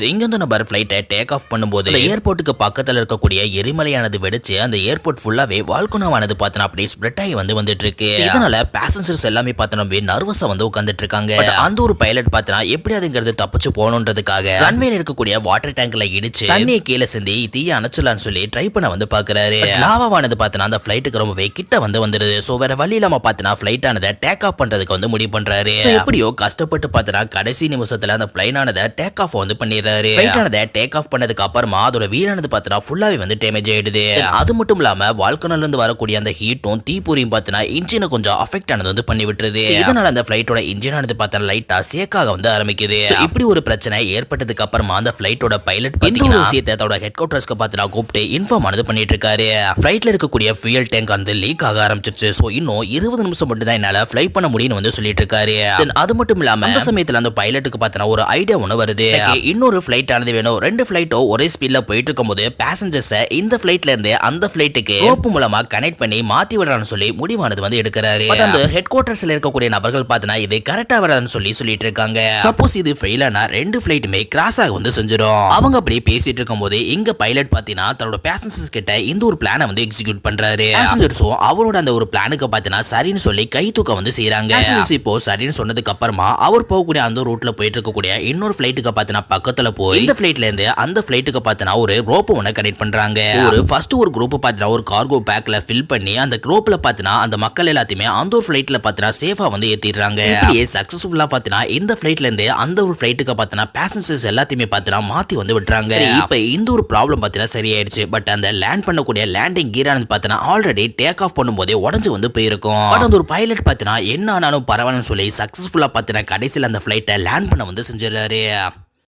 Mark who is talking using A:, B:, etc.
A: இங்கிருந்து நபர் ஃபிளைட்டை take off பண்ணும்போது ஏர்போர்ட்டுக்கு பக்கத்துல இருக்கக்கூடிய எரிமலையானது வெடிச்சு அந்த ஏர்போர்ட் ஃபுல்லாவே வால்கனோவானது பார்த்தனா அப்படியே ஸ்ப்ரெட் ஆகி வந்துட்டு இருக்கு. இதனால பேசஞ்சர்ஸ் எல்லாமே பார்த்தனா நர்வஸா உட்கார்ந்துட்டு இருக்காங்க. அந்த ஒரு பைலட் பார்த்தனா எப்படி அதுங்கிறது தப்பிச்சு போகணுன்றதுக்காக ரன்வேல இருக்கக்கூடிய வாட்டர் டேங்க்ல இடிச்சு தண்ணியை கீழே சிந்தி தீய அணைச்சலான்னு சொல்லி ட்ரை பண்ண பாக்குறாரு. லாவாவானது பார்த்தனா அந்த ஃபிளைட்டுக்கு ரொம்பவே கிட்ட வந்துருது. சோ வேற வழி இல்லாம பார்த்தனா ஃபிளைட் ஆனதை டேக் ஆஃப் பண்றதுக்கு முடிவு பண்றாரு. எப்படியோ கஷ்டப்பட்டு பார்த்தனா கடைசி நிமிஷத்துல அந்த பிளைன் ஆனதை டேக் ஆஃப் பண்ணிடுறாரு. ஃபிளைட் ஆனதை டேக் ஆஃப் பண்ணதுக்கு அப்புறமா அதோட வீலானது பார்த்தனா ஃபுல்லாவே டேமேஜ் ஆயிடுது. அது மட்டும் இல்லாம வால்கனோல இருந்து வரக்கூடிய அந்த ஹீட்டும் தீப்பொறியும் பார்த்தனா இன்ஜினை கொஞ்சம் அஃபெக்ட் ஆனது பண்ணி விட்டுருது. இதனால அந்த ஃபிளைட்டோட இன்ஜின் ஆனது பார்த்தா லைட்டா சேக்காக ஆரம்பிக்குது. இப்படி ஒரு பிரச்சனை ஏற்பட்டதுக்கு அப்புறமா அந்த ஃபிளைட்டோட பைலட் பாத்தீங்கன்னா விஷயத்தை அதோட ஹெட் குவார்ட்டர்ஸ்க்கு பார்த்தனா கூப்பிட்டு இன்ஃபார்ம் ஆனது பண்ணிட்டு இருக்காரு. ஃபிளைட்ல இருக்கக்கூடிய ஃபியூயல் டேங்க் வந்து லீக் ஆக ஆரம்பிச்சிருச்சு. சோ இன்னும் 20 நிமிஷம் மட்டும் தான் என்னால ஃப்ளை பண்ண முடியும்னு சொல்லிட்டு இருக்காரு. அது மட்டும் இல்லாம அந்த சமயத்துல அந்த பைலட்டுக்கு பார்த்தனா ஒரு ஐடியா ஒன்று வருது. இன்னொரு ஃபிளைட் ஆனது வேணும். 2 ஃபிளைட்டோ ஒரே ஸ்பீட்ல போயிட்டு இருக்கும்போது பேசஞ்சர்ஸ் இந்த ஃபிளைட்ல இருந்து அந்த ஃபிளைட்டுக்கு ரோப் மூலமா கனெக்ட் பண்ணி மாத்தி விடறான்னு சொல்லி முடிவானது எடுக்கிறாரு. அந்த ஹெட் குவார்ட்டர்ஸ்ல இருக்கக்கூடிய நபர்கள் பார்த்தனா இது கரெக்டா வராதுன்னு சொல்லிட்டு இருக்காங்க. சப்போஸ் இது ஃபெயில் ஆனா 2 ஃபிளைட்டுமே கிராஸ் ஆக செஞ்சிடும். அவங்க அப்படி பேசிட்டு இருக்கும்போது இங்க பைலட் பாத்தீங்கன்னா தன்னோட பேசஞ்சர்ஸ் கிட்ட இந்த ஒரு பிளானை எக்ஸிக்யூட் பண்றாரு. பேசஞ்சர்ஸும் அவரோட அந்த ஒரு பிளானுக்கு பாத்தீங்கன்னா சரின்னு சொல்லி கை தூக்க செய்யறாங்க. பேசஞ்சர்ஸ் இப்போ சரின்னு சொன்னதுக்கு அப்புறமா அவர் போகக்கூடிய அந்த ரூட்ல போயிட்டு இருக்கக்கூடிய இன்னொரு ஃபிளைட்டுக்கு பாத்தீங்கன்னா பக்கத்துல போய் இந்த ஃபிளைட்ல இருந்து அந்த ஃபிளைட்டுக்கு பாத்தீங்கன்னா ஒரு ரோப் ஒன்னு கனெக்ட் பண்றாங்க. ஒரு குரூப் பாத்தீங்கன்னா ஒரு கார்கோ பேக்ல ஃபில் பண்ணி அந்த ரோப்ல பாத்தீங்கன்னா அந்த மக்கள் எல்லாத்தையுமே அந்த ஒரு ஃபிளைட்ல பாத்தீங்கன்னா சேஃபா ஏத்திடுறாங்க. இப்படியே சக்சஸ்ஃபுல்லா பாத்தீங்கன்னா இந்த ஃபிளைட்ல இருந்து அந்த ஒரு ஃபிளைட்டுக்கு பாத்தீங்கன்னா பேசஞ்சர்ஸ் எல்லாத்தையுமே பாத்தீங்கன்னா மாத்தி விட்டுறாங்க. இப்ப இந்த ஒரு ப்ராப்ளம் பாத்தீங்கன்னா சரியாயிடுச்சு. பட் அந்த லேண்ட் பண்ணக்கூடிய லேண்டிங் கீரானது பாத்தீங்கன்னா ஆல்ரெடி டேக் ஆஃப் பண்ணும்போதே உடஞ்சு போயிருக்கும். பட் அந்த ஒரு பைலட் பாத்தீங்கன்னா என்ன ஆனாலும் பரவாயில்லன்னு சொல்லி சக்சஸ்ஃபுல்லா பாத்தீங்கன்னா கடைசியில் அந்த ஃபிளைட்டை லேண்ட் பண்ண செஞ்சிடறாரு.